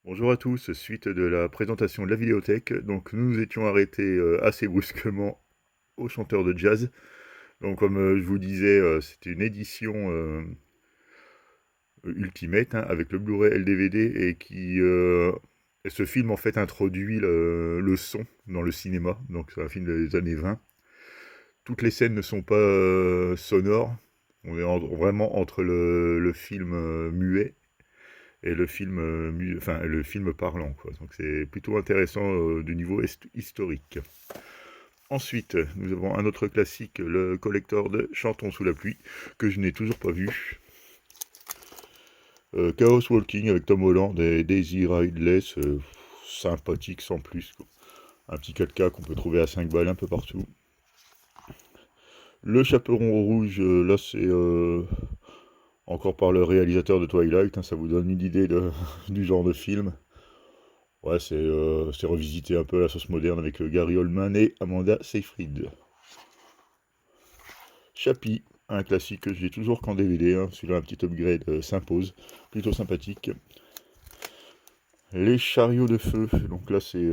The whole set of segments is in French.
Bonjour à tous, suite de la présentation de la vidéothèque. Donc nous nous étions arrêtés assez brusquement au chanteur de jazz. Donc comme je vous disais, c'était une édition Ultimate hein, avec le Blu-ray et le DVD et ce film en fait introduit le son dans le cinéma. Donc c'est un film des années 20. Toutes les scènes ne sont pas sonores. On est vraiment entre le film muet et le film, enfin, le film parlant, quoi. Donc c'est plutôt intéressant du niveau historique. Ensuite, nous avons un autre classique, le collector de Chantons sous la pluie, que je n'ai toujours pas vu. Chaos Walking avec Tom Holland et Daisy Ridley, sympathique sans plus, quoi. Un petit 4K qu'on peut trouver à 5 balles un peu partout. Le Chaperon rouge, là c'est encore par le réalisateur de Twilight, hein, ça vous donne une idée du genre de film. Ouais, c'est revisiter un peu la sauce moderne avec Gary Oldman et Amanda Seyfried. Chappie, un classique que j'ai toujours qu'en DVD, hein. Celui-là un petit upgrade s'impose, plutôt sympathique. Les chariots de feu, donc là c'est...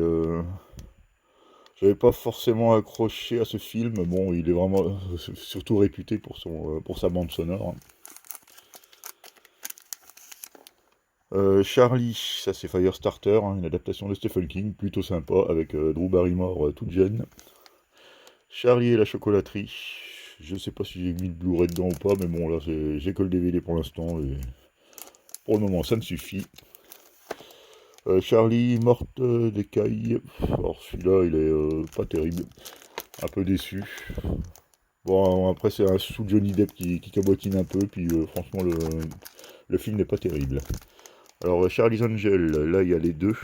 J'avais pas forcément accroché à ce film, bon il est vraiment surtout réputé pour sa bande sonore. Charlie, ça c'est Firestarter, hein, une adaptation de Stephen King, plutôt sympa, avec Drew Barrymore toute jeune. Charlie et la chocolaterie. Je sais pas si j'ai mis de Blu-ray dedans ou pas, mais bon, là, j'ai que le DVD pour l'instant, et pour le moment, ça me suffit. Charlie, morte d'écaille. Alors, celui-là, il est pas terrible. Un peu déçu. Bon, après, c'est un sous Johnny Depp qui cabotine un peu, puis franchement, le film n'est pas terrible. Alors, Charlie's Angel, là, il y a les deux.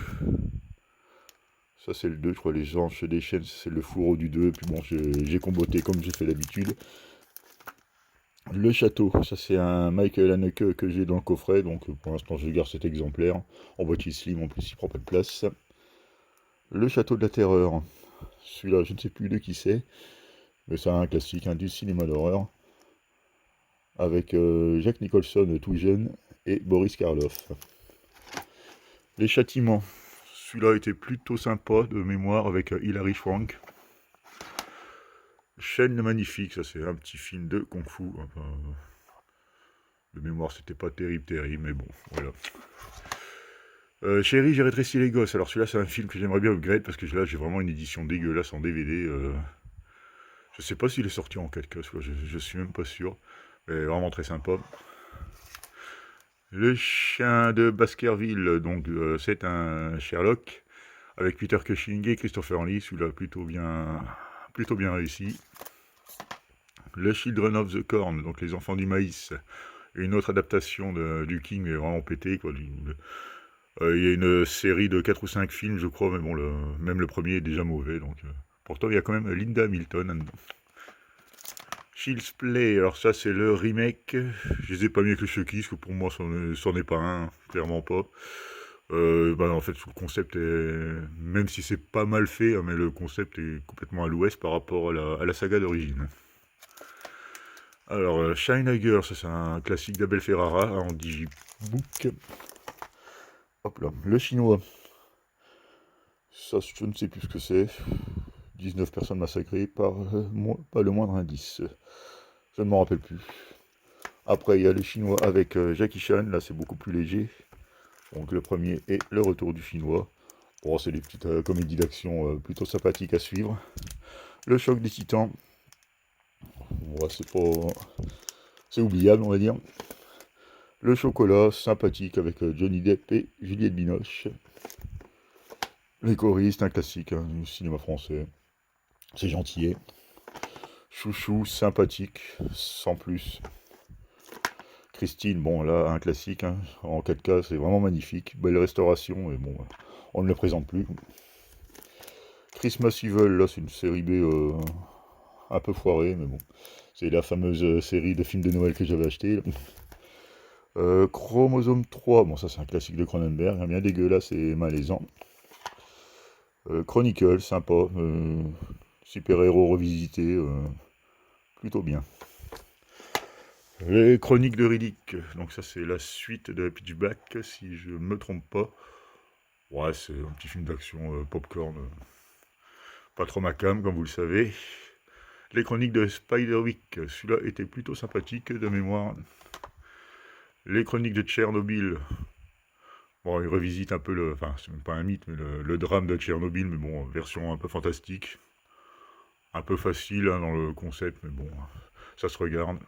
Ça, c'est le 2, je crois, les anges des chaînes, c'est le fourreau du 2. Puis bon, j'ai comboté comme j'ai fait d'habitude. Le château, ça c'est un Michael Haneke que j'ai dans le coffret, donc pour l'instant je garde cet exemplaire. En boîtier slim, en plus il prend pas de place. Le château de la terreur, celui-là je ne sais plus de qui c'est, mais c'est un classique, du cinéma d'horreur. Avec Jack Nicholson tout jeune et Boris Karloff. Les châtiments, celui-là était plutôt sympa de mémoire avec Hilary Swank. Chaîne le Magnifique, ça c'est un petit film de Kung Fu. Enfin, de mémoire c'était pas terrible, mais bon, voilà. Chérie, j'ai rétréci les gosses. Alors celui-là, c'est un film que j'aimerais bien upgrade parce que là, j'ai vraiment une édition dégueulasse en DVD. Je sais pas s'il est sorti en 4K, je suis même pas sûr. Mais vraiment très sympa. Le chien de Baskerville, donc c'est un Sherlock avec Peter Cushing et Christopher Lee. Celui-là, plutôt bien réussi. Le Children of the Corn, donc les enfants du maïs. Une autre adaptation du King, mais vraiment pété, quoi. Il y a une série de 4 ou 5 films, je crois, mais bon, même le premier est déjà mauvais. Donc, pourtant, il y a quand même Linda Hamilton là-dedans. Child's Play, alors ça, c'est le remake. Je les ai pas mis avec le Chucky, parce que pour moi, c'en est pas un, clairement pas. En fait, le concept est. Même si c'est pas mal fait, hein, mais le concept est complètement à l'ouest par rapport à la saga d'origine. Alors, China Girl, ça, c'est un classique d'Abel Ferrara en digibook. Hop là, le chinois. Ça, je ne sais plus ce que c'est. 19 personnes massacrées par pas le moindre indice. Je ne m'en rappelle plus. Après, il y a le chinois avec Jackie Chan. Là, c'est beaucoup plus léger. Donc, le premier est le retour du chinois. Bon, c'est des petites comédies d'action plutôt sympathiques à suivre. Le choc des titans. Ouais, c'est pas. C'est oubliable, on va dire. Le chocolat, sympathique avec Johnny Depp et Juliette Binoche. Les choristes, un classique du cinéma français. C'est gentil. Chouchou, sympathique, sans plus. Christine, bon là, un classique, hein, en 4K, c'est vraiment magnifique. Belle restauration, et bon, on ne le présente plus. Christmas Evil, là, c'est une série B un peu foirée, mais bon. C'est la fameuse série de films de Noël que j'avais acheté. Chromosome 3, bon ça c'est un classique de Cronenberg, hein, bien dégueulasse et malaisant. Chronicle, sympa. Super-héros revisité, plutôt bien. Les Chroniques de Riddick, donc ça c'est la suite de Pitch Black, si je me trompe pas. Ouais, c'est un petit film d'action popcorn, pas trop ma cam, comme vous le savez. Les chroniques de Spiderwick, celui-là était plutôt sympathique de mémoire. Les chroniques de Tchernobyl, bon, il revisite un peu le... Enfin, c'est même pas un mythe, mais le drame de Tchernobyl, mais bon, version un peu fantastique. Un peu facile hein, dans le concept, mais bon, ça se regarde.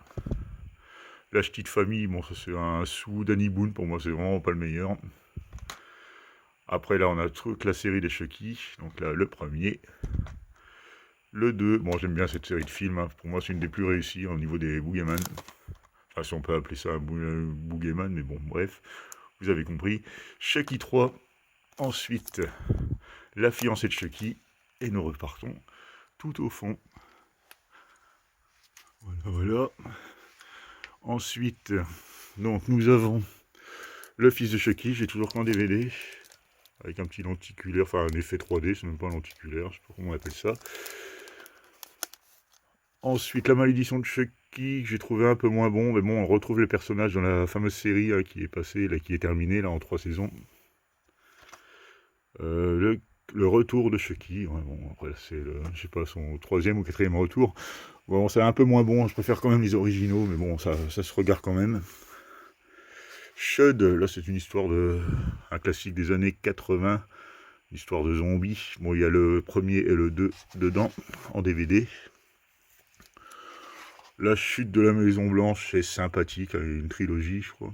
La Ch'tite Famille, bon, ça c'est un sous Danny Boone, pour moi c'est vraiment pas le meilleur. Après là, on a toute la série des Chucky, donc là, le premier. Le 2, bon, j'aime bien cette série de films, hein. Pour moi c'est une des plus réussies au niveau des Boogeyman. Enfin, si on peut appeler ça un Boogeyman, mais bon, bref, vous avez compris. Chucky 3, ensuite, la fiancée de Chucky, et nous repartons tout au fond. Voilà. Ensuite, donc nous avons le fils de Chucky, j'ai toujours qu'en DVD, avec un petit lenticulaire, enfin un effet 3D, c'est même pas un lenticulaire, je sais pas comment on appelle ça. Ensuite, la malédiction de Chucky, que j'ai trouvé un peu moins bon, mais bon, on retrouve les personnages dans la fameuse série hein, qui est passée, là, qui est terminée, là, en 3 saisons. Le retour de Chucky, ouais, bon, après, c'est, je sais pas, son 3e ou 4e retour. Bon, c'est un peu moins bon, je préfère quand même les originaux, mais bon, ça se regarde quand même. Shud, là, c'est une histoire un classique des années 80, histoire de zombies. Bon, il y a le premier et le 2 dedans, en DVD. La chute de la Maison Blanche, c'est sympathique, une trilogie, je crois.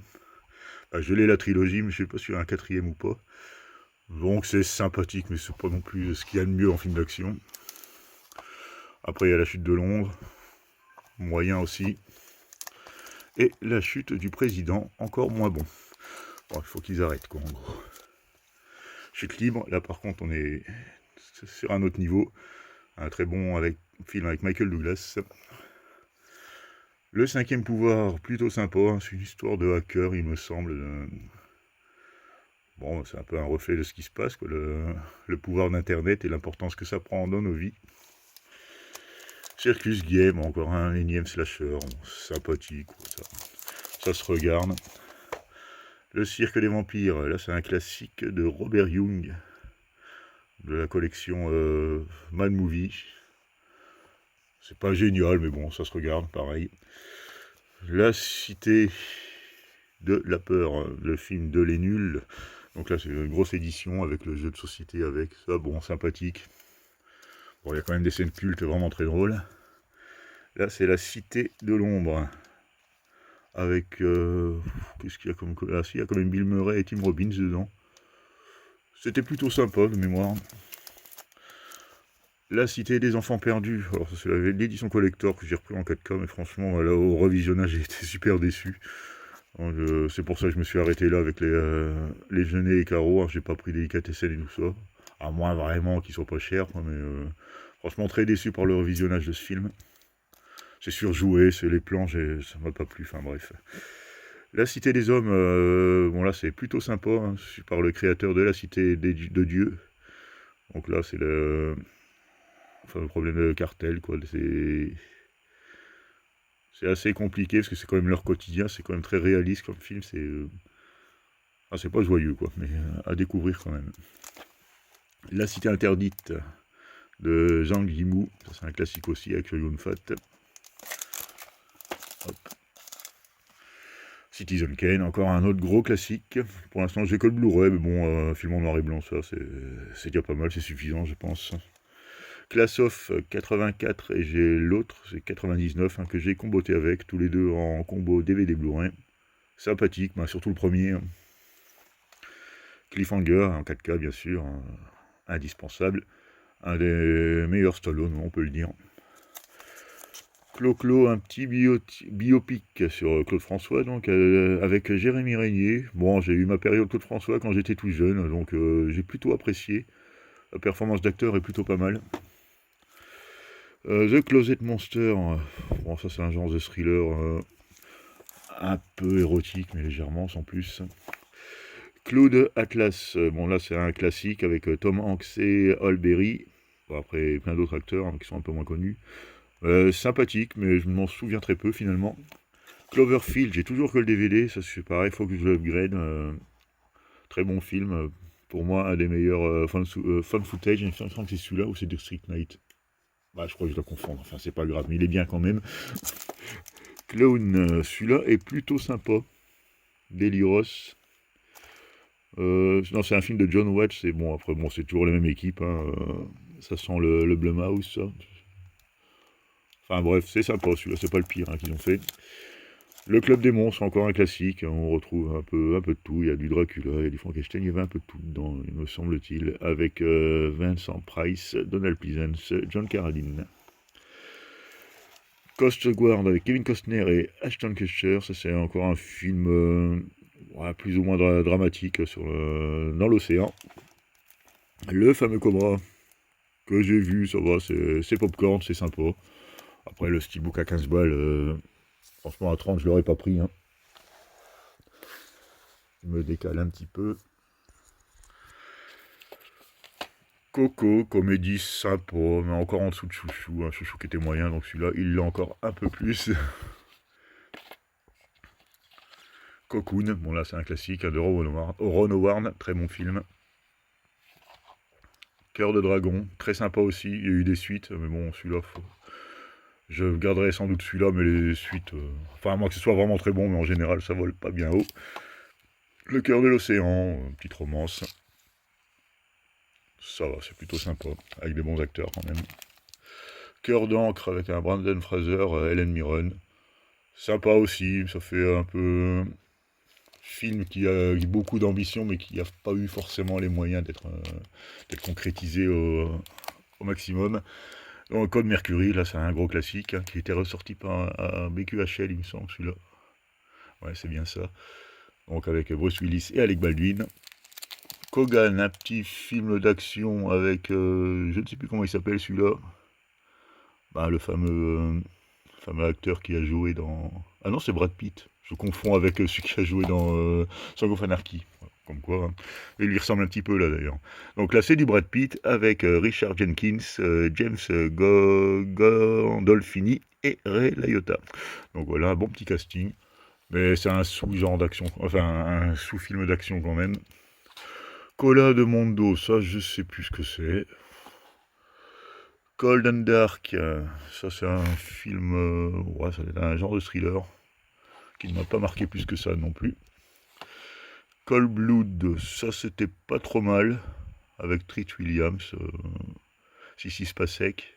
Bah, je l'ai la trilogie, mais je sais pas s'il y a un 4e ou pas. Donc c'est sympathique, mais c'est pas non plus ce qu'il y a de mieux en film d'action. Après, il y a la chute de Londres, moyen aussi. Et la chute du président, encore moins bon. Bon, il faut qu'ils arrêtent, quoi, en gros. Chute libre, là par contre, on est sur un autre niveau. Un très bon film avec Michael Douglas. Le 5e pouvoir, plutôt sympa, hein, c'est une histoire de hacker, il me semble. Bon, c'est un peu un reflet de ce qui se passe, quoi, le pouvoir d'Internet et l'importance que ça prend dans nos vies. Circus Game, encore un énième slasher, sympathique, quoi, ça se regarde. Le cirque des vampires, là c'est un classique de Robert Young, de la collection Mad Movie. C'est pas génial, mais bon, ça se regarde, pareil. La cité de la peur, le film de Les Nuls. Donc là, c'est une grosse édition avec le jeu de société avec ça, bon, sympathique. Bon, il y a quand même des scènes cultes vraiment très drôles. Là, c'est la cité de l'ombre. Avec, qu'est-ce qu'il y a comme... Ah si, il y a quand même Bill Murray et Tim Robbins dedans. C'était plutôt sympa, de mémoire. La cité des enfants perdus. Alors, c'est l'édition collector que j'ai repris en 4K, mais franchement, là, au revisionnage, j'ai été super déçu. C'est pour ça que je me suis arrêté là avec les genêts et carreaux. Hein, j'ai pas pris délicatessen et tout ça. À moins vraiment qu'ils soient pas chers, quoi, mais franchement très déçu par le revisionnage de ce film. C'est surjoué, c'est les plans, ça m'a pas plu, enfin bref. La Cité des Hommes, bon là c'est plutôt sympa, hein, c'est par le créateur de la Cité de Dieu. Donc là c'est le problème de cartel, quoi. C'est assez compliqué parce que c'est quand même leur quotidien, c'est quand même très réaliste comme film, c'est pas joyeux, quoi, mais à découvrir quand même. La Cité Interdite de Zhang Yimou, ça c'est un classique aussi avec Yun Fat. Hop. Citizen Kane, encore un autre gros classique. Pour l'instant j'ai que le Blu-ray, mais bon, film en noir et blanc, ça c'est déjà pas mal, c'est suffisant je pense. Class of 84 et j'ai l'autre, c'est 99, hein, que j'ai comboté avec, tous les deux en combo DVD Blu-ray. Sympathique, bah, surtout le premier. Hein. Cliffhanger, en 4K bien sûr, hein, indispensable. Un des meilleurs Stallone, on peut le dire. Clo-Clo, un petit biopic sur Claude François, donc avec Jérémy Régnier. Bon, j'ai eu ma période Claude François quand j'étais tout jeune, donc j'ai plutôt apprécié. La performance d'acteur est plutôt pas mal. The Closet Monster, bon ça c'est un genre de thriller un peu érotique, mais légèrement sans plus. Claude Atlas, bon là c'est un classique avec Tom Hanks et Halle Berry. Bon, après plein d'autres acteurs hein, qui sont un peu moins connus. Sympathique, mais je m'en souviens très peu finalement. Cloverfield, j'ai toujours que le DVD, ça c'est pareil, il faut que je l'upgrade. Très bon film, Pour moi, un des meilleurs fan footage. Il me semble que c'est celui-là ou c'est District Night. Bah, je crois que je dois confondre. Enfin, c'est pas grave, mais il est bien quand même. Clown, celui-là est plutôt sympa. Deliros. Non, c'est un film de John Watts. Et bon, après, bon, c'est toujours la même équipe. Hein, ça sent le Blumhouse, ça. Enfin bref, c'est sympa celui-là, c'est pas le pire qu'ils ont fait. Le Club des Monstres, encore un classique, on retrouve un peu de tout, il y a du Dracula, il y a du Frankenstein, il y avait un peu de tout dedans, il me semble-t-il, avec Vincent Price, Donald Pleasence, John Carradine. Coast Guard avec Kevin Costner et Ashton Kutcher, ça c'est encore un film plus ou moins dramatique dans l'océan. Le fameux Cobra, que j'ai vu, ça va, c'est popcorn, c'est sympa. Après le steelbook à 15 balles, franchement à 30 je l'aurais pas pris. Hein. Je me décale un petit peu. Coco, comédie sympa, mais encore en dessous de Chouchou. Un Chouchou qui était moyen, donc celui-là, il l'a encore un peu plus. Cocoon, bon là c'est un classique de Ron Howard, très bon film. Cœur de dragon, très sympa aussi, il y a eu des suites, mais bon celui-là, je garderai sans doute celui-là, mais les suites, enfin à moins que ce soit vraiment très bon, mais en général ça vole pas bien haut. Le cœur de l'océan, petite romance. Ça va, c'est plutôt sympa, avec des bons acteurs quand même. Cœur d'encre avec un Brandon Fraser, Helen Mirren. Sympa aussi, ça fait un peu film qui a eu beaucoup d'ambition, mais qui n'a pas eu forcément les moyens d'être concrétisé au maximum. Donc, Code Mercury, là c'est un gros classique, hein, qui était ressorti par un BQHL, il me semble, celui-là. Ouais, c'est bien ça. Donc avec Bruce Willis et Alec Baldwin. Kogan, un petit film d'action avec, je ne sais plus comment il s'appelle celui-là. Bah, le fameux acteur qui a joué dans... Ah non, c'est Brad Pitt. Je confonds avec celui qui a joué dans Song of Anarchy. Comme quoi, hein. Il lui ressemble un petit peu là d'ailleurs. Donc là, c'est du Brad Pitt avec Richard Jenkins, James Gandolfini et Ray Liotta. Donc voilà, un bon petit casting. Mais c'est un sous-genre d'action, enfin un sous-film d'action quand même. Cola de Mondo, ça je sais plus ce que c'est. Cold and Dark, ça c'est un film, ouais, ça c'est un genre de thriller qui ne m'a pas marqué plus que ça non plus. Cold Blood, ça c'était pas trop mal, avec Treat Williams, si se passe sec.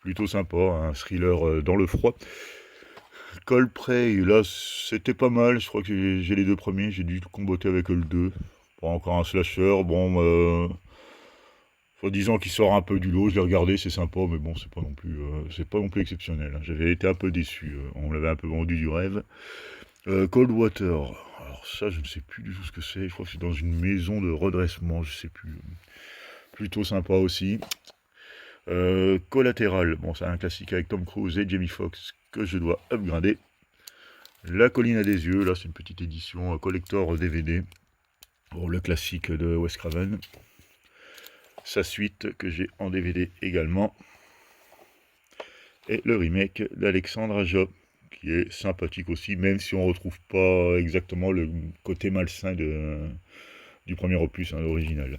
Plutôt sympa, un thriller dans le froid. Cold Prey, là c'était pas mal, je crois que j'ai les deux premiers, j'ai dû comboter avec le 2. Bon, encore un slasher, bon... Soi-disant qu'il sort un peu du lot, je l'ai regardé, c'est sympa, mais bon, c'est pas non plus exceptionnel. J'avais été un peu déçu, on l'avait un peu vendu du rêve. Cold Water, alors ça, je ne sais plus du tout ce que c'est, je crois que c'est dans une maison de redressement, je sais plus. Plutôt sympa aussi. Collatéral, bon, c'est un classique avec Tom Cruise et Jamie Foxx que je dois upgrader. La colline à des yeux, là, c'est une petite édition collector DVD. Bon, le classique de Wes Craven. Sa suite que j'ai en DVD également. Et le remake d'Alexandre Aja, qui est sympathique aussi, même si on ne retrouve pas exactement le côté malsain du premier opus, hein, original.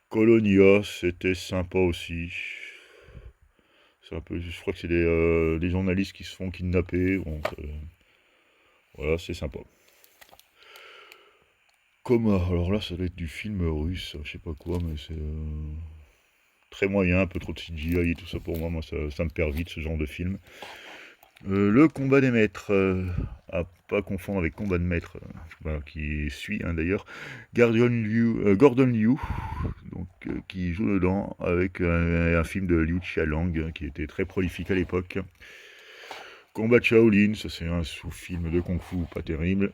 Colonia, c'était sympa aussi. C'est un peu, je crois que c'est des journalistes qui se font kidnapper. Donc, voilà, c'est sympa. Coma, alors là ça doit être du film russe, je sais pas quoi, mais c'est très moyen, un peu trop de CGI et tout ça pour moi, ça me perd vite ce genre de film. Le combat des maîtres, à pas confondre avec combat de maîtres, voilà, qui suit d'ailleurs, Gordon Liu, donc, qui joue dedans avec un film de Liu Xiaolong qui était très prolifique à l'époque. Combat de Shaolin, ça c'est un sous-film de Kung Fu pas terrible.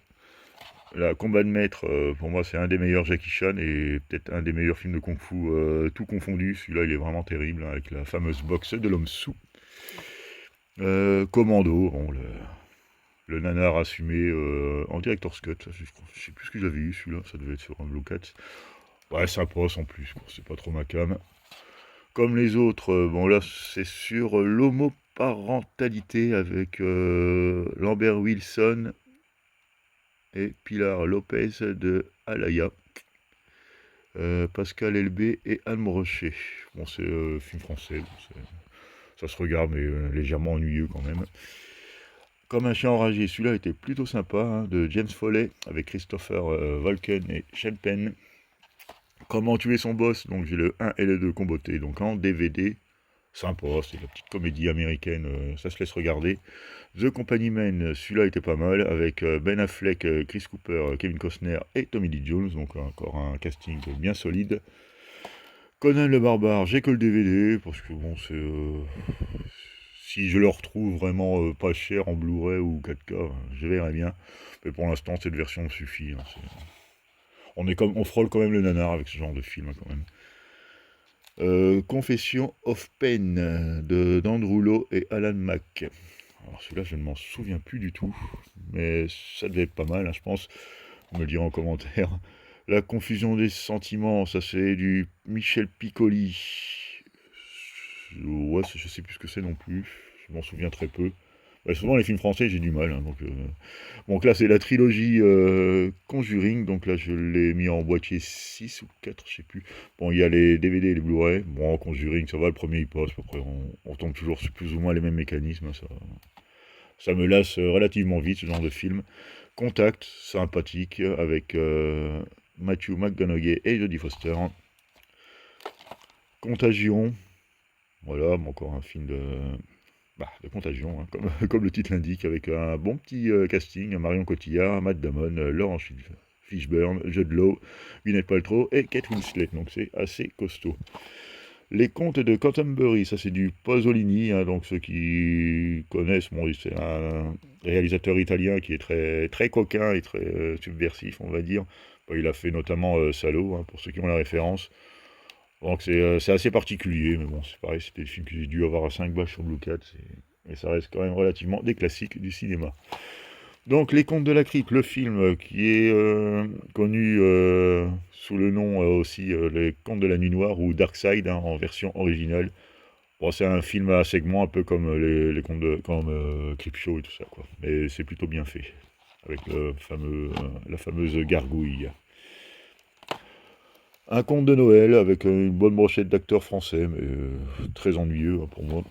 La Combat de maître, pour moi, c'est un des meilleurs Jackie Chan et peut-être un des meilleurs films de Kung Fu tout confondu. Celui-là, il est vraiment terrible, hein, avec la fameuse boxe de l'homme sous. Commando, bon, le nanar assumé en director's cut. Je sais plus ce que j'avais eu, celui-là. Ça devait être sur un Blue Cat. Ouais, sympa sans plus, c'est pas trop ma cam. Comme les autres, bon là, c'est sur l'homoparentalité avec Lambert Wilson et Pilar Lopez de Alaya. Pascal Elbé et Anne Brochet. Bon, c'est film français, bon, ça se regarde, mais légèrement ennuyeux quand même. Comme un chien enragé, celui-là était plutôt sympa, hein, de James Foley, avec Christopher Walken et Sean Penn. Comment tuer son boss, donc j'ai le 1 et le 2 combotés, donc en DVD. Sympa, c'est la petite comédie américaine, ça se laisse regarder. The Company Man, celui-là était pas mal, avec Ben Affleck, Chris Cooper, Kevin Costner et Tommy Lee Jones, donc encore un casting bien solide. Conan le Barbare, j'ai que le DVD, parce que bon, c'est... si je le retrouve vraiment pas cher en Blu-ray ou 4K, je verrai bien. Mais pour l'instant, cette version me suffit. Hein, on frôle quand même le nanar avec ce genre de film, hein, quand même. Confession of Pain de d'Andrew Lowe et Alan Mack. Alors celui-là, je ne m'en souviens plus du tout, mais ça devait être pas mal, hein, je pense. Vous me le direz en commentaire. La confusion des sentiments, ça c'est du Michel Piccoli. Ouais, je sais plus ce que c'est non plus. Je m'en souviens très peu. Bah, souvent les films français, j'ai du mal. Hein, donc là, c'est la trilogie Conjuring. Donc là, je l'ai mis en boîtier 6 ou 4, je sais plus. Bon, il y a les DVD et les Blu-ray. Bon, Conjuring, ça va, le premier il passe. Après, on tombe toujours sur plus ou moins les mêmes mécanismes. Ça me lasse relativement vite, ce genre de film. Contact, sympathique, avec Matthew McConaughey et Jodie Foster. Contagion, voilà, encore un film de contagion, hein, comme le titre l'indique, avec un bon petit casting, Marion Cotillard, Matt Damon, Laurence Fishburne, Jude Law, Gwyneth Paltrow et Kate Winslet, donc c'est assez costaud. Les Contes de Canterbury, ça c'est du Pasolini, hein, donc ceux qui connaissent, bon, c'est un réalisateur italien qui est très, très coquin et très subversif, on va dire. Bon, il a fait notamment Salo, hein, pour ceux qui ont la référence. Donc c'est assez particulier, mais bon, c'est pareil, c'était des films que j'ai dû avoir à 5 bâches sur Blue Cat, et ça reste quand même relativement des classiques du cinéma. Donc Les Contes de la Crypte, le film qui est connu sous le nom aussi Les Contes de la Nuit Noire ou Dark Side, hein, en version originale. Bon, c'est un film à segments un peu comme les contes comme Creepshow et tout ça, quoi. Mais c'est plutôt bien fait, avec la fameuse gargouille. Un conte de Noël avec une bonne brochette d'acteurs français, mais très ennuyeux, hein, pour moi.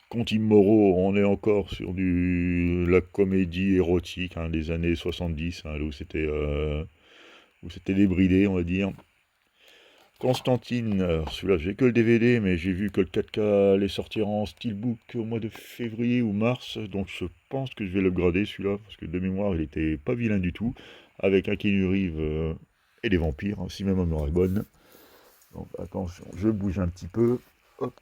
Conte Moreau, on est encore sur la comédie érotique, hein, des années 70, hein, où c'était débridé, on va dire. Constantine, alors celui-là j'ai que le DVD, mais j'ai vu que le 4K allait sortir en steelbook au mois de février ou mars, donc je pense que je vais l'upgrader celui-là, parce que de mémoire il était pas vilain du tout, avec un Keanu Reeves et des vampires, hein, si ma mémoire est bonne. Donc attention, je bouge un petit peu. Hop.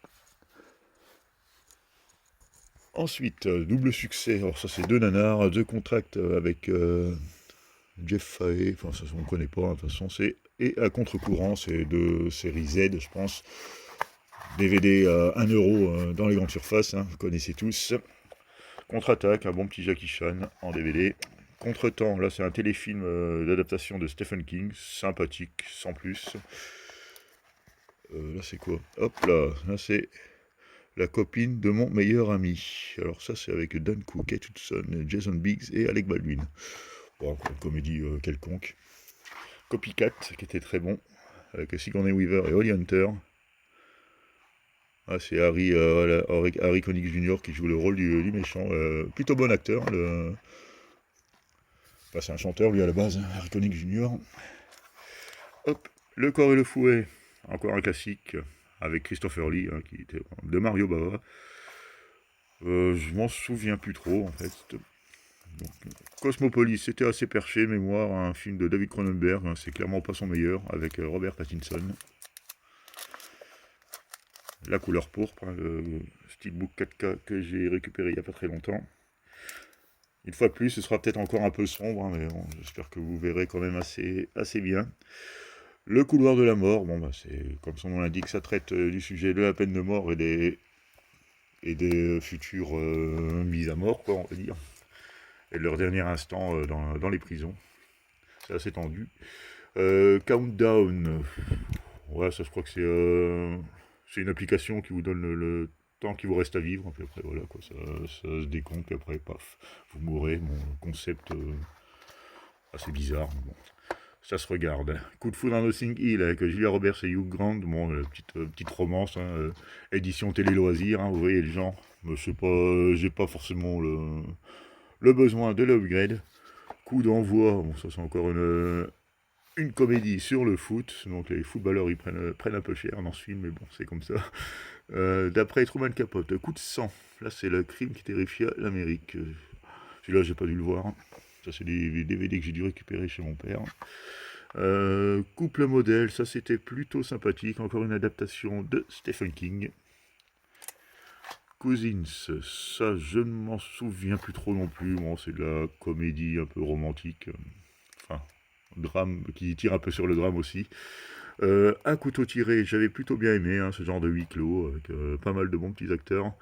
Ensuite, double succès, alors ça c'est deux nanars, deux contracts avec Jeff Fahey, enfin ça on ne connaît pas, hein, de toute façon c'est... Et à contre-courant, c'est de série Z, je pense. DVD à 1 euro dans les grandes surfaces, hein, vous connaissez tous. Contre-attaque, un bon petit Jackie Chan en DVD. Contre-temps, là c'est un téléfilm d'adaptation de Stephen King, sympathique, sans plus. Là c'est quoi? Hop là c'est la copine de mon meilleur ami. Alors ça c'est avec Dan Cook, Kate Hudson, Jason Biggs et Alec Baldwin. Bon, une comédie quelconque. Copycat, qui était très bon, avec Sigourney Weaver et Holly Hunter. Ah, c'est Harry Connick Jr. qui joue le rôle du méchant. Plutôt bon acteur. Enfin, c'est un chanteur, lui, à la base, hein, Harry Connick Jr. Hop, Le Corps et le Fouet. Encore un classique, avec Christopher Lee, hein, qui était de Mario Bava. Je m'en souviens plus trop, en fait. Donc, Cosmopolis, c'était assez perché, mémoire, un film de David Cronenberg, hein, c'est clairement pas son meilleur, avec Robert Pattinson. La couleur pourpre, hein, le steelbook 4K que j'ai récupéré il n'y a pas très longtemps. Une fois de plus, ce sera peut-être encore un peu sombre, hein, mais bon, j'espère que vous verrez quand même assez bien. Le couloir de la mort, bon, bah, c'est comme son nom l'indique, ça traite du sujet de la peine de mort et des futures mises à mort, quoi, on va dire. Et de leur dernier instant dans les prisons. C'est assez tendu. Countdown. Ouais, ça je crois que c'est une application qui vous donne le temps qu'il vous reste à vivre. Puis après, voilà, quoi, ça se décompte, puis après, paf, vous mourrez. Mon concept c'est bizarre, mais bon. Ça se regarde. Coup de foudre dans Notting Hill avec Julia Roberts et Hugh Grant. Bon, petite romance, hein, édition télé-loisirs, hein, vous voyez le genre. Mais c'est pas, j'ai pas forcément le besoin de l'upgrade. Coup d'envoi, bon, ça c'est encore une comédie sur le foot. Donc les footballeurs ils prennent un peu cher dans ce film, mais bon, c'est comme ça. D'après Truman Capote, coup de sang. Là, c'est le crime qui terrifia l'Amérique. Celui-là, j'ai pas dû le voir. Ça, c'est des DVD que j'ai dû récupérer chez mon père. Couple modèle, ça c'était plutôt sympathique. Encore une adaptation de Stephen King. Cousins, ça je ne m'en souviens plus trop non plus. Bon, c'est de la comédie un peu romantique. Enfin, drame qui tire un peu sur le drame aussi. Un couteau tiré, j'avais plutôt bien aimé hein, ce genre de huis clos avec pas mal de bons petits acteurs,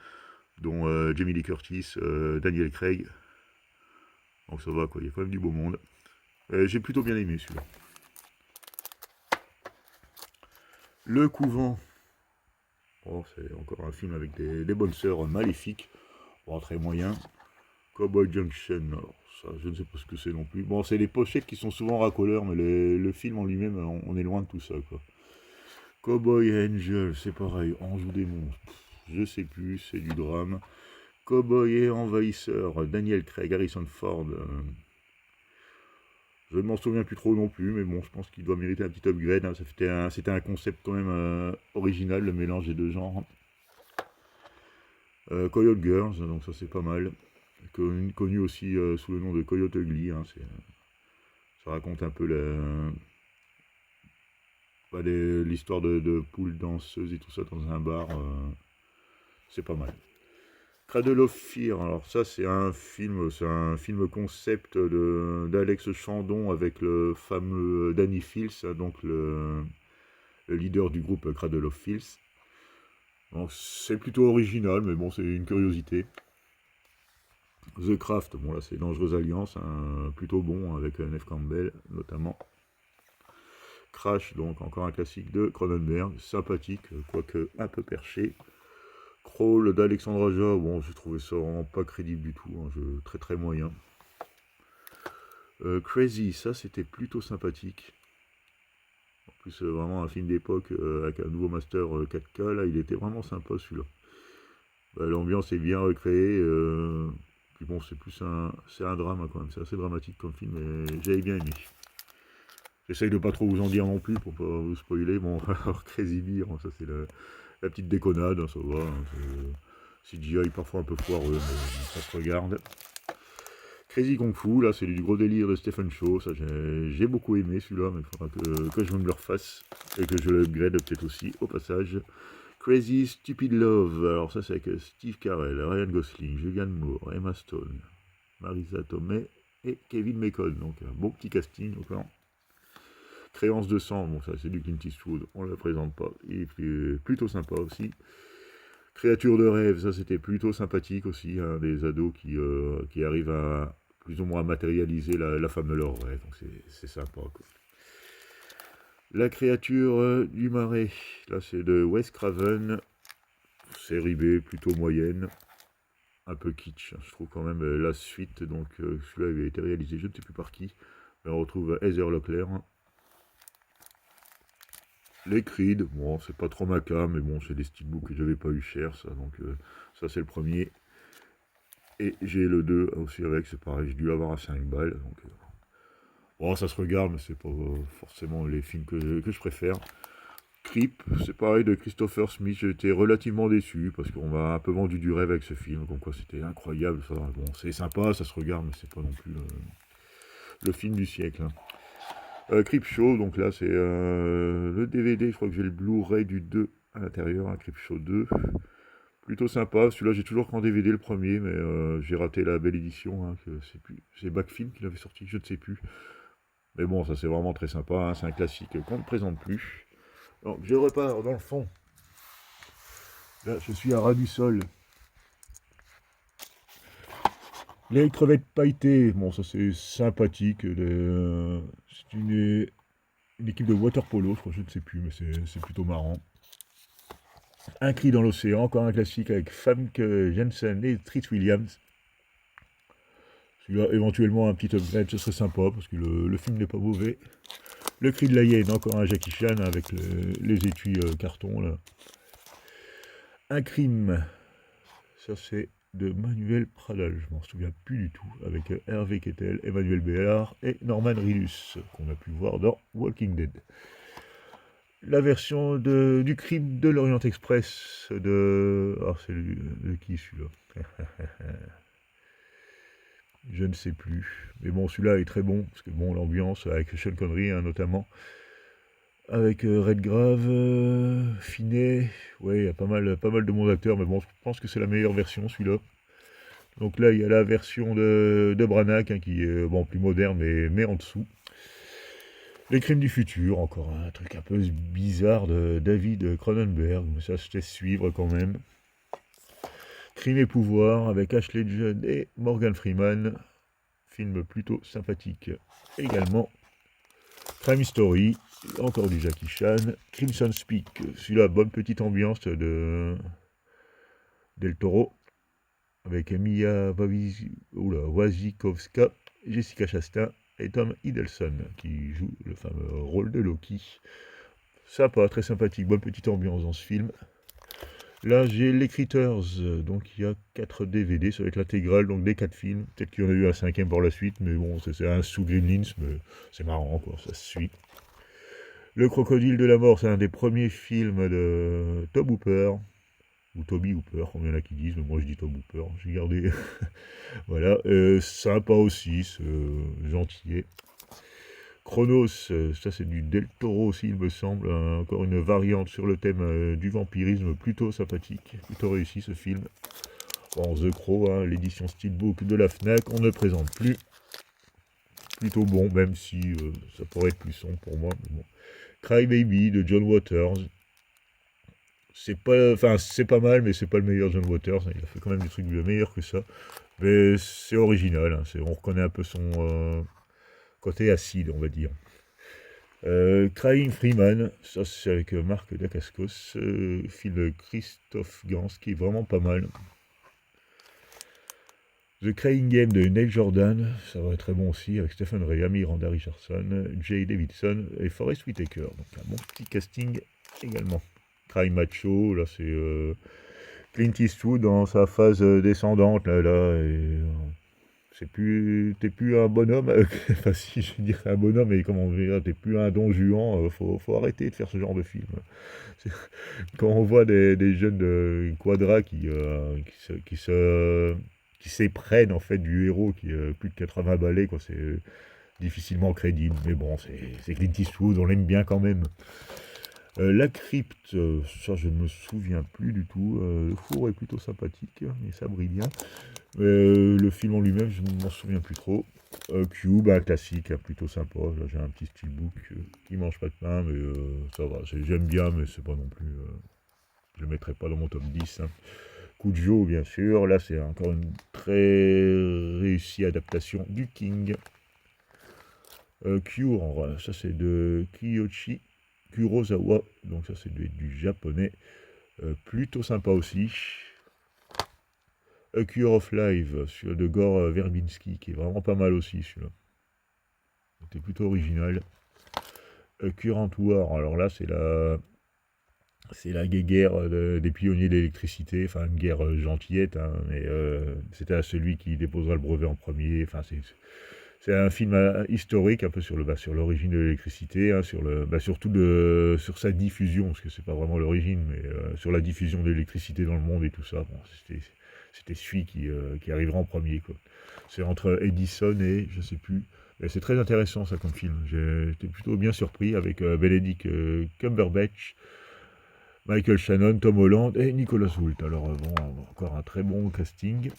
dont Jamie Lee Curtis, Daniel Craig. Donc ça va quoi, il y a quand même du beau monde. J'ai plutôt bien aimé celui-là. Le couvent. Oh, c'est encore un film avec des bonnes sœurs maléfiques. Bon, très moyen. Cowboy Junction, alors ça, je ne sais pas ce que c'est non plus. Bon, c'est les pochettes qui sont souvent racoleurs, mais le film en lui-même, on est loin de tout ça, quoi. Cowboy Angel, c'est pareil, Ange ou démon, je sais plus, c'est du drame. Cowboy et envahisseur, Daniel Craig, Harrison Ford. Je ne m'en souviens plus trop non plus, mais bon, je pense qu'il doit mériter un petit upgrade. Hein. C'était un concept quand même original, le mélange des deux genres. Coyote Girls, donc ça c'est pas mal. Connu aussi sous le nom de Coyote Ugly. Hein, ça raconte un peu l'histoire de poules danseuses et tout ça dans un bar. C'est pas mal. Cradle of Fear, alors ça c'est un film concept d'Alex Chandon avec le fameux Danny Fields, donc le leader du groupe Cradle of Filth. Donc c'est plutôt original, mais bon, c'est une curiosité. The Craft, bon là c'est Dangereuse Alliance, hein, plutôt bon avec Neve Campbell notamment. Crash, donc encore un classique de Cronenberg, sympathique, quoique un peu perché. Crawl d'Alexandre Aja, bon j'ai trouvé ça vraiment pas crédible du tout, hein, très très moyen. Crazy, ça c'était plutôt sympathique. En plus vraiment un film d'époque avec un nouveau master 4K, là il était vraiment sympa celui-là. Bah, l'ambiance est bien recréée, puis bon c'est un drame hein, quand même, c'est assez dramatique comme film, et j'avais bien aimé. J'essaye de pas trop vous en dire non plus pour pas vous spoiler. Bon, alors Crazy Beer, ça c'est la petite déconnade, hein, ça va. Hein, CGI parfois un peu foireux, mais ça se regarde. Crazy Kung Fu, là c'est du gros délire de Stephen Chow, ça j'ai beaucoup aimé celui-là, mais il faudra que je me le refasse et que je l'upgrade peut-être aussi au passage. Crazy Stupid Love, alors ça c'est avec Steve Carell, Ryan Gosling, Julianne Moore, Emma Stone, Marisa Tomei et Kevin Bacon, donc un bon petit casting encore. Créance de sang, bon ça c'est du Clint Eastwood, on ne le présente pas, il est plutôt sympa aussi. Créature de rêve, ça c'était plutôt sympathique aussi, hein, des ados qui arrivent à plus ou moins à matérialiser la femme de leur rêve, donc c'est sympa quoi. La créature du marais, là c'est de Wes Craven, série B plutôt moyenne, un peu kitsch, je trouve quand même la suite, donc celui-là avait été réalisé je ne sais plus par qui, mais on retrouve Heather Locklear. Les Creed, bon, c'est pas trop ma cam, mais bon, c'est des steelbooks que j'avais pas eu cher, ça, donc ça c'est le premier. Et j'ai le 2 aussi avec, c'est pareil, j'ai dû l'avoir à 5 balles, donc bon, ça se regarde, mais c'est pas forcément les films que je préfère. Creep, c'est pareil de Christopher Smith, j'ai été relativement déçu, parce qu'on m'a un peu vendu du rêve avec ce film, comme quoi c'était incroyable, ça, bon, c'est sympa, ça se regarde, mais c'est pas non plus le film du siècle, hein. Creepshow, donc là c'est le DVD, je crois que j'ai le Blu-ray du 2 à l'intérieur, un Creepshow 2. Plutôt sympa, celui-là j'ai toujours qu'en DVD le premier, mais j'ai raté la belle édition, hein, c'est Backfilm qui l'avait sorti, je ne sais plus. Mais bon, ça c'est vraiment très sympa, hein, c'est un classique qu'on ne présente plus. Donc je repars dans le fond. Là je suis à ras du sol. Les crevettes pailletées, bon ça c'est sympathique, c'est une équipe de water polo, je crois, je ne sais plus, mais c'est plutôt marrant. Un cri dans l'océan, encore un classique avec Famke Janssen et Treat Williams. Celui-là, éventuellement, un petit upgrade, ce serait sympa, parce que le film n'est pas mauvais. Le Cri de la Hyène, encore un Jackie Chan, avec les étuis carton, là. Un crime, ça c'est de Manuel Pradal, je m'en souviens plus du tout, avec Hervé Kettel, Emmanuel Béard et Norman Reedus, qu'on a pu voir dans Walking Dead. La version du crime de l'Orient Express de... Ah, c'est de qui celui-là? Je ne sais plus. Mais bon, celui-là est très bon, parce que bon, l'ambiance, avec Sean Connery, hein, notamment, avec Redgrave, Finet, ouais, il y a pas mal de bons acteurs, mais bon, je pense que c'est la meilleure version, celui-là. Donc là, il y a la version de Branagh, hein, qui est bon, plus moderne, mais en dessous. Les Crimes du futur, encore un truc un peu bizarre de David Cronenberg, mais ça se laisse suivre quand même. Crime et pouvoir, avec Ashley Judd et Morgan Freeman. Film plutôt sympathique également. Crime Story, encore du Jackie Chan. Crimson Peak, celui-là, bonne petite ambiance de Del Toro, avec Mia Wasikowska, Jessica Chastain et Tom Hiddleston, qui joue le fameux rôle de Loki. Sympa, très sympathique, bonne petite ambiance dans ce film. Là, j'ai les Critters, donc il y a 4 DVD, ça va être l'intégrale, donc des 4 films. Peut-être qu'il y en a eu un 5e par la suite, mais bon, c'est un sous Gremlins, mais c'est marrant, quoi, ça se suit. Le Crocodile de la mort, c'est un des premiers films de Tobe Hooper, ou Toby Hooper, comme il y en a qui disent, mais moi je dis Tobe Hooper, j'ai gardé. Voilà, sympa aussi, ce gentillet. Chronos, ça c'est du Del Toro aussi, il me semble, encore une variante sur le thème du vampirisme, plutôt sympathique, plutôt réussi ce film. Bon, The Crow, hein, l'édition Steelbook de la FNAC, on ne présente plus. Plutôt bon, même si ça pourrait être plus sombre pour moi. Mais bon. Cry Baby de John Waters. C'est pas mal, mais c'est pas le meilleur John Waters. Il a fait quand même des trucs meilleurs que ça. Mais c'est original, hein, on reconnaît un peu son côté acide, on va dire. Crying Freeman, ça c'est avec Marc Dacascos, film de Christophe Gans, qui est vraiment pas mal. The Crying Game de Neil Jordan, ça va être très bon aussi, avec Stephen Rea, Miranda Richardson, Jay Davidson et Forest Whitaker. Donc un bon petit casting également. Crying Macho, là c'est Clint Eastwood dans sa phase descendante, là et... t'es plus un bonhomme, enfin si je dirais un bonhomme, mais comment dire, t'es plus un Don Juan, faut arrêter de faire ce genre de film. Quand on voit des jeunes de Quadra qui s'éprennent en fait du héros qui a plus de 80 balais, quoi, c'est difficilement crédible, mais bon, c'est Clint Eastwood, on l'aime bien quand même. La crypte, ça je ne me souviens plus du tout, le four est plutôt sympathique, et ça brille bien. Le film en lui-même, je ne m'en souviens plus trop. Cube, un classique, plutôt sympa. Là, j'ai un petit steelbook qui mange pas de pain, mais ça va. J'aime bien, mais c'est pas non plus. Je ne le mettrai pas dans mon top 10. Hein. Cujo, bien sûr. Là, c'est encore une très réussie adaptation du King. Cure, ça c'est de Kiyoshi Kurosawa. Donc, ça c'est du japonais. Plutôt sympa aussi. A Cure of Life, celui de Gore Verbinski, qui est vraiment pas mal aussi, celui-là. C'était plutôt original. A Current War, alors là, c'est la guerre des pionniers d'électricité, enfin une guerre gentillette, hein, mais c'était à celui qui déposera le brevet en premier. Enfin, c'est un film historique, un peu sur l'origine de l'électricité, hein, surtout sur sa diffusion, parce que c'est pas vraiment l'origine, mais sur la diffusion de l'électricité dans le monde et tout ça. Bon, c'était celui qui arrivera en premier, quoi. C'est entre Edison et je sais plus. Mais c'est très intéressant ça comme film. J'étais plutôt bien surpris avec Benedict Cumberbatch, Michael Shannon, Tom Holland et Nicolas Hoult. Alors bon, encore un très bon casting.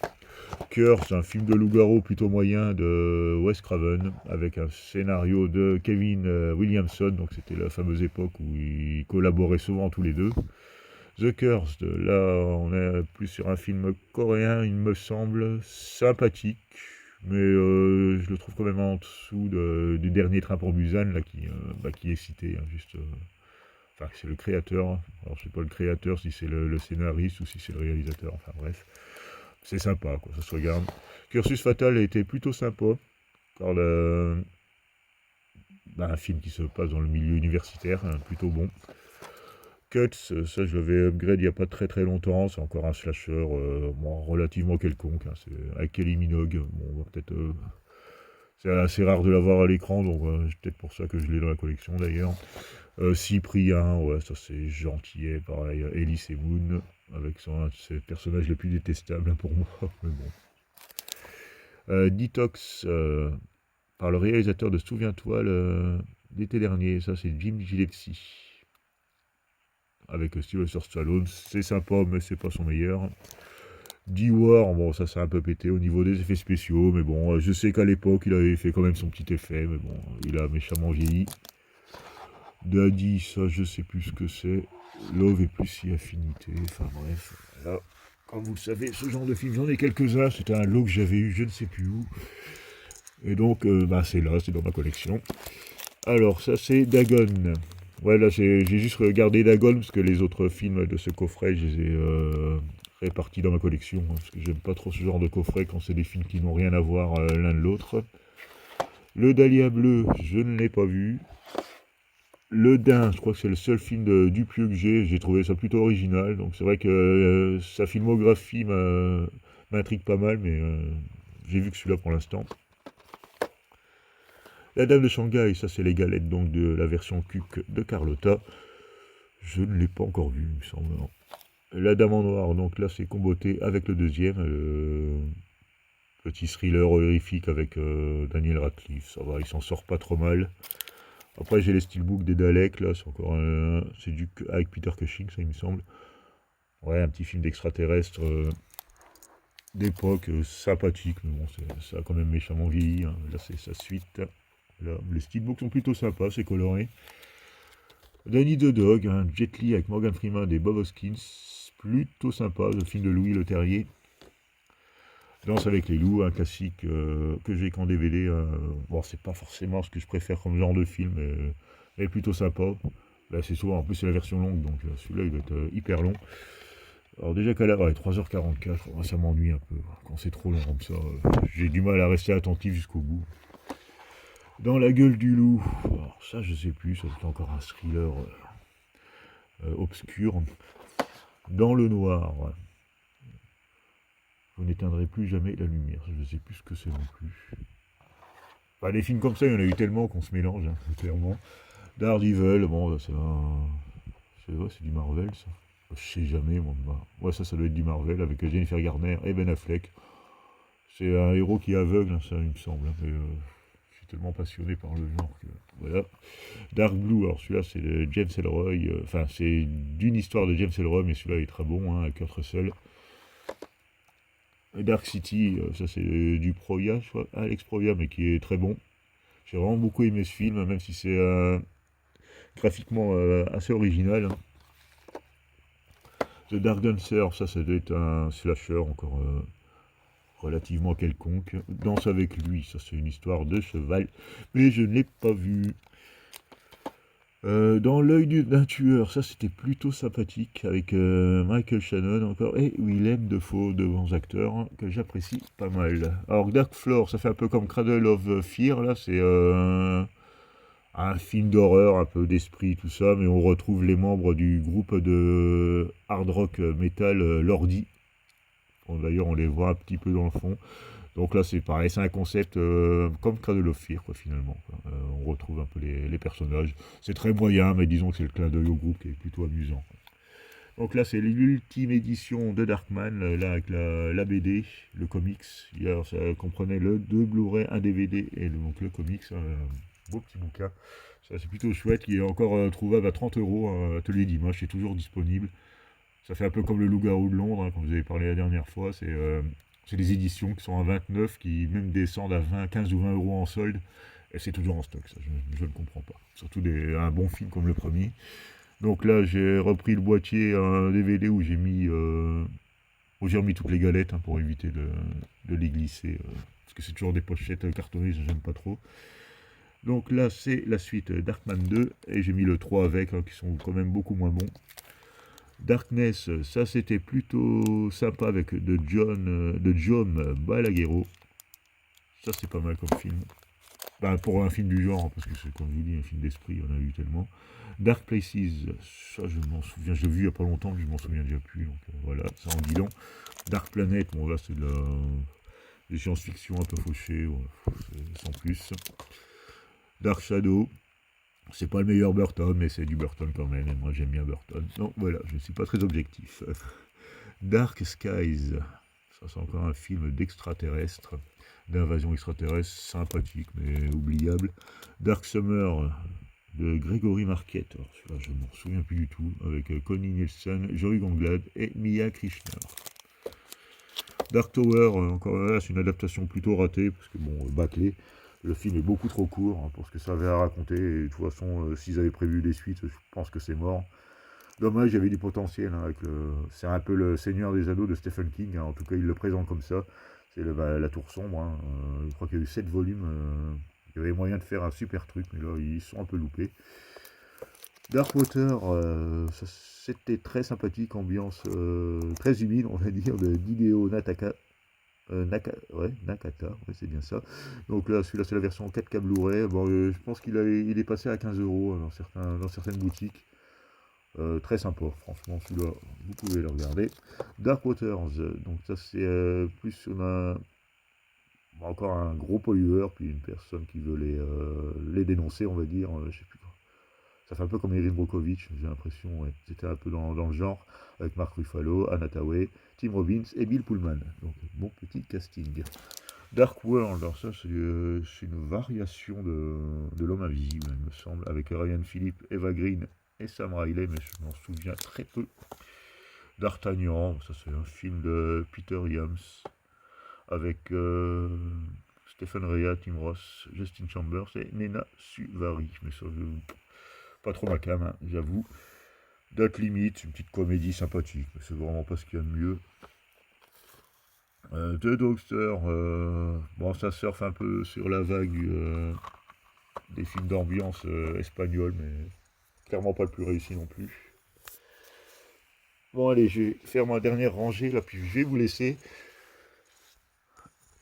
Cœur, c'est un film de loup-garou plutôt moyen de Wes Craven, avec un scénario de Kevin Williamson, donc c'était la fameuse époque où ils collaboraient souvent tous les deux. The Cursed, là on est plus sur un film coréen, il me semble, sympathique, mais je le trouve quand même en dessous du dernier Train pour Busan, là, qui est cité, hein, juste... Enfin, c'est le créateur, alors je sais pas le créateur, si c'est le scénariste ou si c'est le réalisateur, enfin bref. c'est sympa, quoi, ça se regarde. Cursus Fatal a été plutôt sympa, car un film qui se passe dans le milieu universitaire, hein, plutôt bon. Cuts, ça je l'avais upgrade il n'y a pas très très longtemps, c'est encore un slasher bon, relativement quelconque, hein, c'est avec Kelly Minogue, bon, peut-être c'est assez rare de l'avoir à l'écran, donc c'est peut-être pour ça que je l'ai dans la collection d'ailleurs. Cyprien, ouais, ça c'est gentil, pareil, Elise et Moon, avec son, ses personnages les plus détestables hein, pour moi, mais bon. Detox, par le réalisateur de Souviens-toi l'été dernier, ça c'est Jim Gillespie, avec Sylvester Stallone, c'est sympa mais c'est pas son meilleur. D-War, bon ça c'est un peu pété au niveau des effets spéciaux, mais bon, je sais qu'à l'époque il avait fait quand même son petit effet, mais bon, il a méchamment vieilli. Daddy, ça je sais plus ce que c'est. Love et plus si affinité, enfin bref, voilà. Comme vous le savez, ce genre de film, j'en ai quelques-uns, c'était un lot que j'avais eu, je ne sais plus où. Et donc, c'est là, c'est dans ma collection. Alors, ça c'est Dagon. Ouais, là j'ai juste regardé Dagon, parce que les autres films de ce coffret, je les ai répartis dans ma collection, hein, parce que j'aime pas trop ce genre de coffret quand c'est des films qui n'ont rien à voir l'un de l'autre. Le Dahlia bleu, je ne l'ai pas vu. Le Dain, je crois que c'est le seul film de Dupieux que j'ai trouvé ça plutôt original, donc c'est vrai que sa filmographie m'intrigue pas mal, mais j'ai vu que celui-là pour l'instant. La Dame de Shanghai, ça c'est les galettes donc de la version Cuc de Carlotta. Je ne l'ai pas encore vu, il me semble. Non. La Dame en noir, donc là c'est comboté avec le deuxième, petit thriller horrifique avec Daniel Radcliffe, ça va, il s'en sort pas trop mal. Après j'ai les steelbooks des Daleks, là c'est encore c'est avec Peter Cushing, ça il me semble. Ouais, un petit film d'extraterrestre d'époque, sympathique, mais bon, ça a quand même méchamment vieilli, hein. Là c'est sa suite. Là, les steelbooks sont plutôt sympas, c'est coloré. Danny the Dog, hein, Jet Li avec Morgan Freeman et Bob Hoskins, plutôt sympa, le film de Louis Leterrier. Danse avec les loups, un classique que j'ai qu'en DVD. Bon, c'est pas forcément ce que je préfère comme genre de film, mais plutôt sympa. Là, c'est souvent, en plus, c'est la version longue, donc celui-là, il doit être hyper long. Alors, déjà qu'à l'heure, 3h44, ça m'ennuie un peu. Quand c'est trop long comme ça, j'ai du mal à rester attentif jusqu'au bout. Dans la gueule du loup, alors ça, je sais plus, ça doit être encore un thriller obscur. Dans le noir. Vous n'éteindrez plus jamais la lumière. Je ne sais plus ce que c'est non plus. Bah, des films comme ça, il y en a eu tellement qu'on se mélange, hein, clairement. Daredevil, bon, c'est du Marvel, ça. Je sais jamais, moi. Ouais, ça doit être du Marvel avec Jennifer Garner et Ben Affleck. C'est un héros qui est aveugle, hein, ça, il me semble. Hein, mais, je suis tellement passionné par le genre que... Voilà. Dark Blue, alors celui-là, c'est de James Ellroy. Enfin, c'est d'une histoire de James Ellroy, mais celui-là est très bon, hein, avec Kurt Russell. Dark City, ça c'est du Provia, je crois, Alex Provia, mais qui est très bon. J'ai vraiment beaucoup aimé ce film, même si c'est graphiquement assez original. The Dark Dancer, ça doit être un slasher encore relativement quelconque. Danse avec lui, ça c'est une histoire de cheval, mais je ne l'ai pas vu. Dans l'œil d'un tueur, ça c'était plutôt sympathique, avec Michael Shannon encore, et Willem Dafoe, de bons acteurs, hein, que j'apprécie pas mal. Alors Dark Floor, ça fait un peu comme Cradle of Fear, là, c'est un film d'horreur, un peu d'esprit, tout ça, mais on retrouve les membres du groupe de hard rock metal Lordi. Bon, d'ailleurs, on les voit un petit peu dans le fond. Donc là, c'est pareil, c'est un concept comme Cradle of Fear, quoi, finalement. Quoi. On retrouve un peu les personnages. C'est très moyen, mais disons que c'est le clin d'œil au groupe qui est plutôt amusant. Donc là, c'est l'ultime édition de Darkman, là, avec la BD, le comics. Alors, ça comprenait le 2 Blu-ray, un DVD, et donc le comics, un beau petit bouquin. Ça, c'est plutôt chouette. Il est encore trouvable à 30 €, Atelier d'Image, c'est toujours disponible. Ça fait un peu comme le Loup-garou de Londres, hein, comme vous avez parlé la dernière fois. C'est des éditions qui sont à 29, qui même descendent à 20, 15 ou 20 € en solde. Et c'est toujours en stock, ça, je ne comprends pas. Surtout un bon film comme le premier. Donc là, j'ai repris le boîtier, un DVD où j'ai remis toutes les galettes, hein, pour éviter de les glisser. Parce que c'est toujours des pochettes cartonnées, j'aime pas trop. Donc là, c'est la suite Darkman 2, et j'ai mis le 3 avec, hein, qui sont quand même beaucoup moins bons. Darkness, ça c'était plutôt sympa avec de John Balaguerro. Ça c'est pas mal comme film. Bah, pour un film du genre, parce que c'est comme je vous dis, un film d'esprit, on a eu tellement. Dark Places, ça je m'en souviens, je l'ai vu il y a pas longtemps, mais je m'en souviens déjà plus, donc voilà, ça en dit long. Dark Planet, bon là c'est de la science-fiction un peu fauchée, ouais, sans plus. Dark Shadow, c'est pas le meilleur Burton, mais c'est du Burton quand même, et moi j'aime bien Burton. Donc voilà, je ne suis pas très objectif. Dark Skies, ça c'est encore un film d'extraterrestres, d'invasion extraterrestre, sympathique mais oubliable. Dark Summer de Gregory Marquette, alors celui-là je m'en souviens plus du tout, avec Connie Nielsen, Joey Ganglad et Mia Krishna. Dark Tower, encore là, c'est une adaptation plutôt ratée, parce que bon, bâclé. Le film est beaucoup trop court hein, pour ce que ça avait à raconter, et de toute façon, s'ils avaient prévu des suites, je pense que c'est mort. Dommage, il y avait du potentiel. Hein, c'est un peu le Seigneur des Anneaux de Stephen King, hein, en tout cas, il le présente comme ça. C'est la Tour Sombre. Hein, je crois qu'il y a eu 7 volumes. Il y avait moyen de faire un super truc, mais là, ils sont un peu loupés. Darkwater, c'était très sympathique, ambiance très humide, on va dire, d'Hideo Nakata, ouais, c'est bien ça. Donc là, celui-là, c'est la version 4K Blu-ray. Bon, je pense qu'il est passé à 15 € dans certaines boutiques. Très sympa, franchement, celui-là, vous pouvez le regarder. Dark Waters, donc ça, c'est plus on a encore un gros pollueur, puis une personne qui veut les dénoncer, on va dire, je sais plus quoi. Ça fait un peu comme Erin Brockovich, j'ai l'impression, ouais. C'était un peu dans le genre, avec Mark Ruffalo, Anna Tawai, Tim Robbins et Bill Pullman. Donc, bon petit casting. Dark World, alors ça, c'est une variation de l'homme invisible, il me semble, avec Ryan Phillippe, Eva Green et Sam Riley, mais je m'en souviens très peu. D'Artagnan, ça c'est un film de Peter Iams, avec Stephen Rea, Tim Ross, Justin Chambers et Nena Suvari, mais ça, pas trop ma cam, hein, j'avoue. Date Limite, une petite comédie sympathique, mais c'est vraiment pas ce qu'il y a de mieux. The Dogster, bon, ça surfe un peu sur la vague des films d'ambiance espagnols, mais clairement pas le plus réussi non plus. Bon, allez, je vais faire ma dernière rangée, là, puis je vais vous laisser.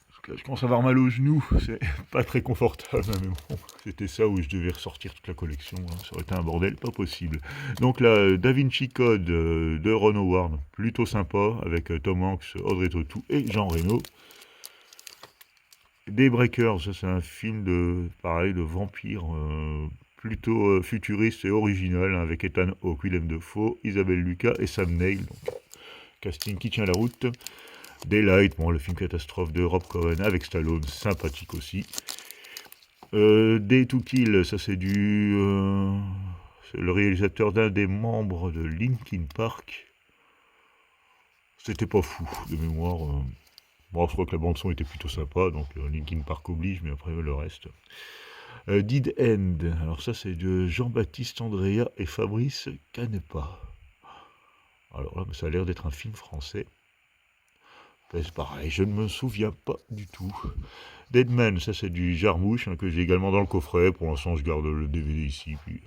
Parce que là, je commence à avoir mal aux genoux, c'est pas très confortable, mais bon, c'était ça où je devais ressortir toute la collection, hein. Ça aurait été un bordel, pas possible. Donc là, Da Vinci Code de Ron Howard, plutôt sympa, avec Tom Hanks, Audrey Tautou et Jean Reno. Daybreakers, ça c'est un film pareil, de vampire, plutôt futuriste et original, hein, avec Ethan Hawke, Willem Dafoe, Isabelle Lucas et Sam Neill, donc casting qui tient la route. Daylight, bon, le film catastrophe de Rob Cohen avec Stallone, sympathique aussi. Day to Kill, ça c'est c'est le réalisateur d'un des membres de Linkin Park. C'était pas fou de mémoire. Bon, je crois que la bande son était plutôt sympa, donc Linkin Park oblige, mais après le reste. Dead End, alors ça c'est de Jean-Baptiste Andrea et Fabrice Canepa. Alors là, ça a l'air d'être un film français. C'est pareil, je ne me souviens pas du tout. Deadman, ça c'est du Jarmouche, hein, que j'ai également dans le coffret. Pour l'instant, je garde le DVD ici, puis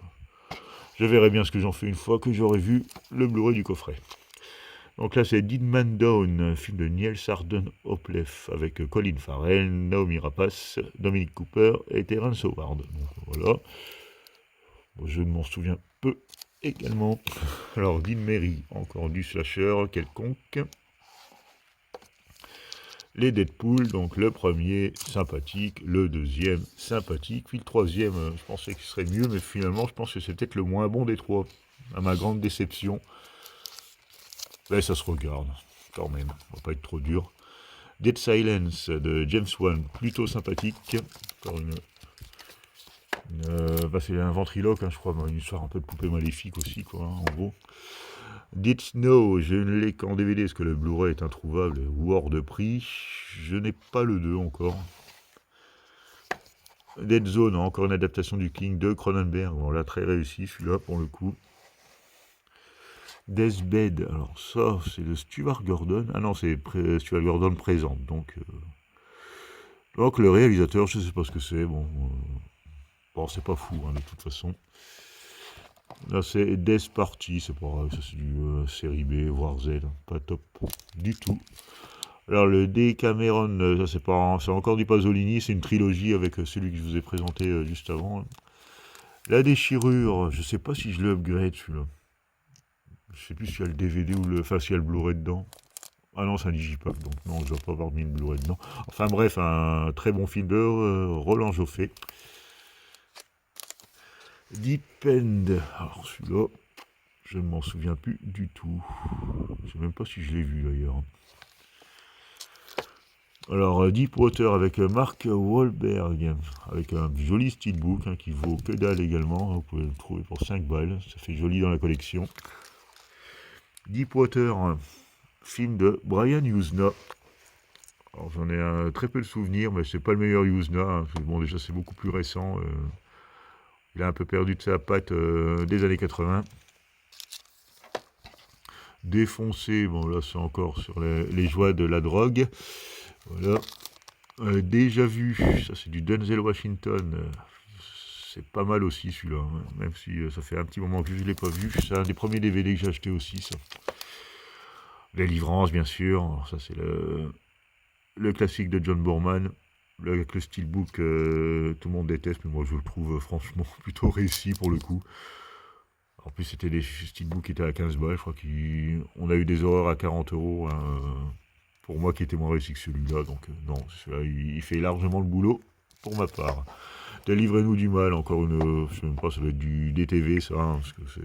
je verrai bien ce que j'en fais une fois que j'aurai vu le Blu-ray du coffret. Donc là, c'est Dead Man Down, un film de Niels Arden Opleff, avec Colin Farrell, Naomi Rapace, Dominic Cooper et Terrence Howard. Donc voilà. Bon, je ne m'en souviens peu également. Alors, Dean Mary, encore du slasher quelconque. Les Deadpool, donc le premier sympathique, le deuxième sympathique, puis le troisième, je pensais qu'il serait mieux, mais finalement je pense que c'est peut-être le moins bon des trois, à ma grande déception. Mais ça se regarde, quand même, on va pas être trop dur. Dead Silence de James Wan, plutôt sympathique, encore c'est un ventriloque, hein, je crois, une histoire un peu de poupée maléfique aussi, quoi, hein, en gros. Dead Snow, je ne l'ai qu'en DVD, parce que le Blu-ray est introuvable ou hors de prix. Je n'ai pas le 2 encore. Dead Zone, encore une adaptation du King de Cronenberg. Bon, là, très réussi, celui-là, pour le coup. Deathbed, alors ça, c'est de Stuart Gordon. Ah non, c'est Stuart Gordon présente, donc le réalisateur, je ne sais pas ce que c'est. Bon, c'est pas fou, hein, de toute façon. Là, c'est Death Party, c'est pareil, ça c'est du série B, voire Z, hein, pas top du tout. Alors, le Decameron, ça c'est pas, c'est encore du Pasolini, c'est une trilogie avec celui que je vous ai présenté juste avant. Hein. La déchirure, je sais pas si je le upgrade celui-là. Je sais plus s'il y a le DVD ou le, enfin s'il y a le Blu-ray dedans. Ah non, c'est un digipack, donc non, je dois pas avoir mis le Blu-ray dedans. Enfin bref, un très bon film de Roland Joffé. Deep End, alors celui-là, je ne m'en souviens plus du tout. Je sais même pas si je l'ai vu d'ailleurs. Alors, Deep Water avec Mark Wahlberg, avec un joli steelbook hein, qui vaut que dalle également. Vous pouvez le trouver pour 5 balles, ça fait joli dans la collection. Deep Water, film de Brian Yuzna. Alors j'en ai très peu de souvenirs, mais c'est pas le meilleur Yuzna. Hein. Bon, déjà c'est beaucoup plus récent. Il a un peu perdu de sa patte des années 80. Défoncé, bon là c'est encore sur les joies de la drogue. Voilà. Déjà vu, ça c'est du Denzel Washington. C'est pas mal aussi celui-là, hein. Même si ça fait un petit moment que je ne l'ai pas vu. C'est un des premiers DVD que j'ai acheté aussi, ça. Les livrances, bien sûr. Alors, ça c'est le classique de John Boorman. Avec le steelbook, tout le monde déteste, mais moi je le trouve franchement plutôt réussi pour le coup. En plus, c'était des steelbooks qui étaient à 15 balles. Je crois qu'on a eu des horreurs à 40 euros. Hein, pour moi qui était moins réussi que celui-là. Donc, non, celui-là, il fait largement le boulot pour ma part. Délivrez-nous du mal, encore une. Je sais même pas, ça doit être du DTV, ça. Hein, parce que c'est.